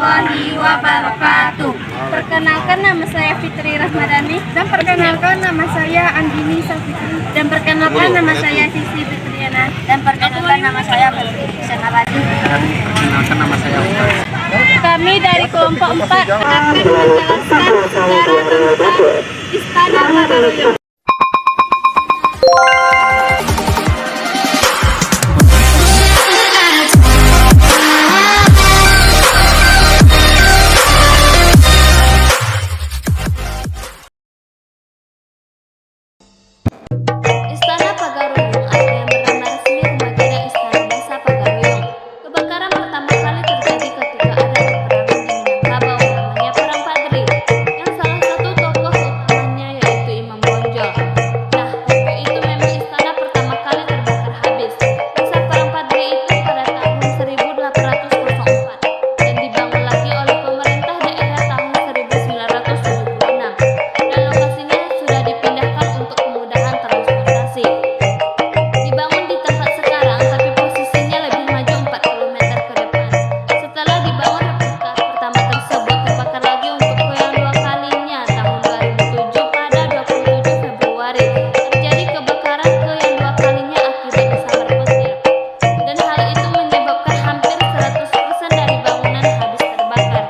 warahmatullahi wabarakatuh. Perkenalkan, nama saya Fitri Rahmadani. Dan perkenalkan, nama saya Andini Safitri. Dan perkenalkan, nama saya Sisi Fitriana. Dan perkenalkan, nama saya Fitri Senabadi. Perkenalkan, nama saya Ustaz. Kami dari kelompok 4 akan menjelaskan sejarah tentang Istana Pagaroyong. Istana Pagaroyong atau yang bernama resmi Rumajada Istana Desa Pagaroyong. Kebakaran pertama kali terjadi ketika ada peperangan di Minangkabau namanya Perang Padri, yang salah satu tokoh utamanya yaitu Imam Bonjol. Nah, waktu itu memang istana pertama kali terbakar habis. Masa Perang Padri itu pada tahun 1804 dan dibangun lagi oleh pemerintah daerah tahun 1976. Dan lokasinya sudah dipindahkan untuk kemudahan transportasi. Dibangun di tempat sekarang, tapi posisinya lebih maju 4 km ke depan. Setelah dibangun, replika pertama tersebut terbakar lagi untuk yang dua kalinya tahun 2007 pada 27 Februari. Terjadi kebakaran ke yang dua kalinya akibat samar petir. Dan hal itu menyebabkan hampir 100% dari bangunan habis terbakar.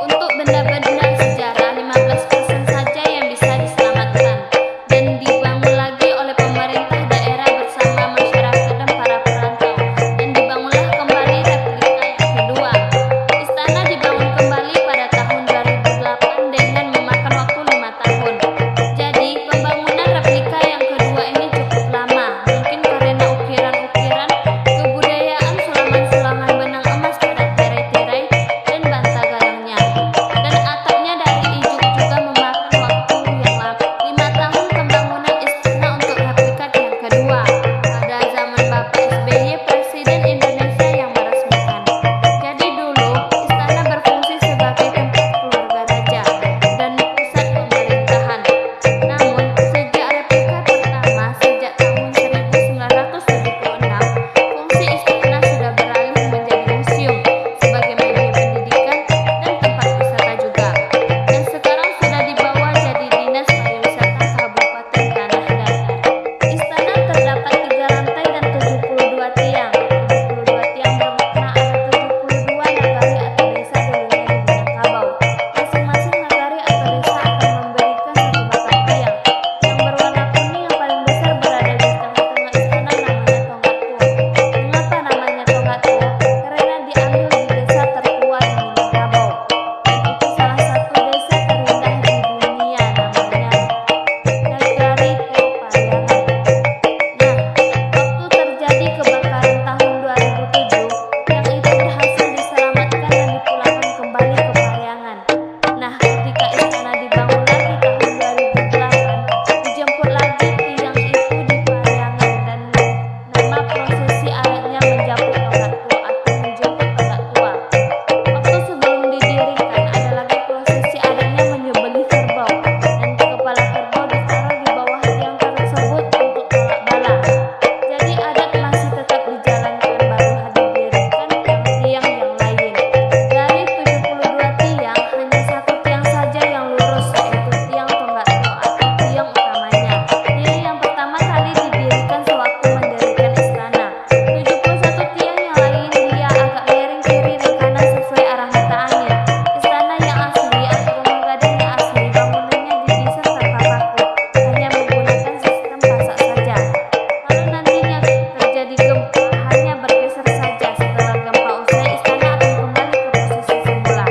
Untuk benda-benda sejarah, 15% saja yang bisa diselamatkan dan dibangun lagi oleh pemerintah daerah bersama masyarakat dan para perantau. Dan dibangunlah kembali replika yang kedua. Istana dibangun kembali pada tahun 2008 dengan memakan waktu 5 tahun. Jadi pembangunan replika yang kedua ini cukup lama, mungkin karena ukiran-ukiran kebudayaan sulaman-sulaman benang emas pada tirai-tirai dan bantagalangnya. Dan atapnya dari ijuk juga memakan waktu yang lama. 5 tahun pembangunan istana untuk replika yang kedua. Pada zaman Bapak SBY, Presiden Indonesia yang meresmikan. Jadi dulu istana berfungsi sebagai tempat keluarga raja dan pusat pemerintahan. Namun sejak replika pertama sejak tahun 1976, fungsi istana sudah beralih menjadi museum sebagai media pendidikan dan tempat wisata juga. Dan sekarang sudah dibawa jadi Dinas Pariwisata Kabupaten Tanah Datar. Istana terdapat 3 lantai dan 72 tiang. 72 tiang bermakna ada 72 nagari atau desa dulunya di Minangkabau. Masing-masing nagari atau desa akan memberikan satu batang tiang. Yang berwarna kuning yang paling besar berada di tengah-tengah istana namanya Tonggak Tua. Mengapa namanya Tonggak Tua? Karena diambil di desa tertua di Minangkabau. Dan itu salah satu desa terindah di dunia namanya Nagari Tua Pariangan. Nah, waktu terjadi kebakaran tahun 2007, yang itu berhasil diselamatkan dan dipulangkan kembali ke Pariangan. Nah, ketika istana dibangun lagi tahun 2008, dijemput lagi tiang itu di Pariangan dan nama prosesi adatnya menjemput Tonggak Tua atau menjemput Tonggak Tua. Waktu sebelum didirikan ada lagi prosesi adatnya menyembelih kerbau dan kepala kerbau ditaruh di bawah tiang tersebut untuk tolak bala. Jadi adat masih tetap dijalankan, baru didirikan tiang-tiang yang lain. Dari 72 tiang, hanya 1 tiang saja yang lurus, yaitu tiang Tonggak Tua atau tiang utamanya. Dia yang pertama kali didirikan sewaktu mendirikan istana. 71 tiang yang lain dia agak miring kiri dan kanan sesuai arah mata angin. Istana yang asli atau rumah gadang yang asli bangunannya didesain tanpa paku, hanya menggunakan sistem pasak saja. Kalau nantinya terjadi gempa, hanya bergeser saja. Setelah gempa usai, istana akan kembali ke posisi semula.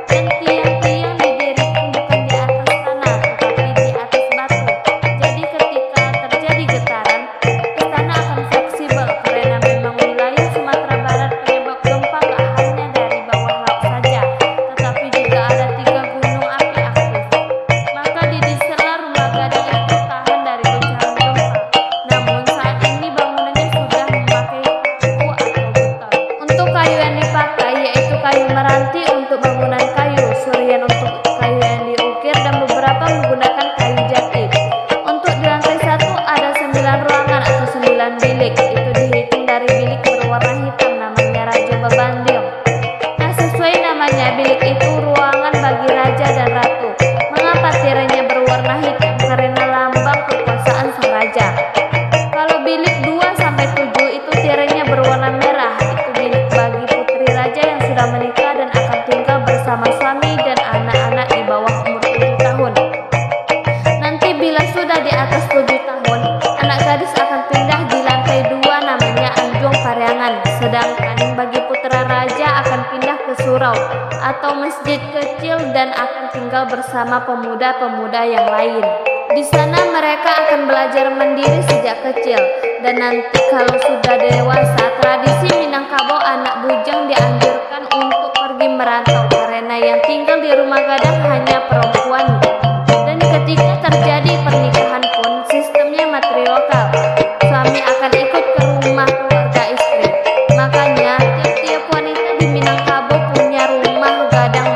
Dan tiang-tiang didirikan bukan di atas tanah, tetapi di atas batu. Jadi ketika terjadi getaran, istana akan fleksibel karena memang wilayah Sumatera Barat penyebab gempa tak hanya dari bawah laut saja, tetapi juga ada 3 gunung api aktif. Maka didesainlah rumah gadang itu tahan dari guncangan gempa. Namun saat ini bangunannya sudah memakai paku atau beton. Untuk kayu yang dipakai yaitu kayu meranti untuk bangunan kayu, surian untuk kayu yang diukir, dan beberapa menggunakan kayu jati. Untuk di lantai 1 ada 9 ruangan atau 9 bilik. Itu dihitung dari bilik berwarna hitam namanya Raja Babandiong. Nah, sesuai nama Sebenarnya bilik itu ruangan bagi raja dan ratu. Mengapa tirainya berwarna hitam? Karena lambang kekuasaan sang raja. Kalau bilik 2-7 itu tirainya berwarna merah. Itu bilik bagi putri raja yang sudah menikah dan akan tinggal bersama suami dan anak-anak di bawah umur 7 tahun. Nanti bila sudah di atas 7 tahun, anak gadis akan pindah di lantai 2 namanya Anjong Pariangan. Sedangkan bagi putra raja akan pindah ke surau atau masjid kecil dan akan tinggal bersama pemuda-pemuda yang lain. Di sana mereka akan belajar mandiri sejak kecil, dan nanti kalau sudah dewasa, tradisi Minangkabau anak bujang dianjurkan untuk pergi merantau karena yang tinggal di rumah gadang hanya perempuan. Dan ketika terjadi pernikahan pun sistemnya matriarkal. Suami akan ikut ke rumah keluarga istri. Makanya tiap-tiap wanita di Minangkabau punya rumah gadang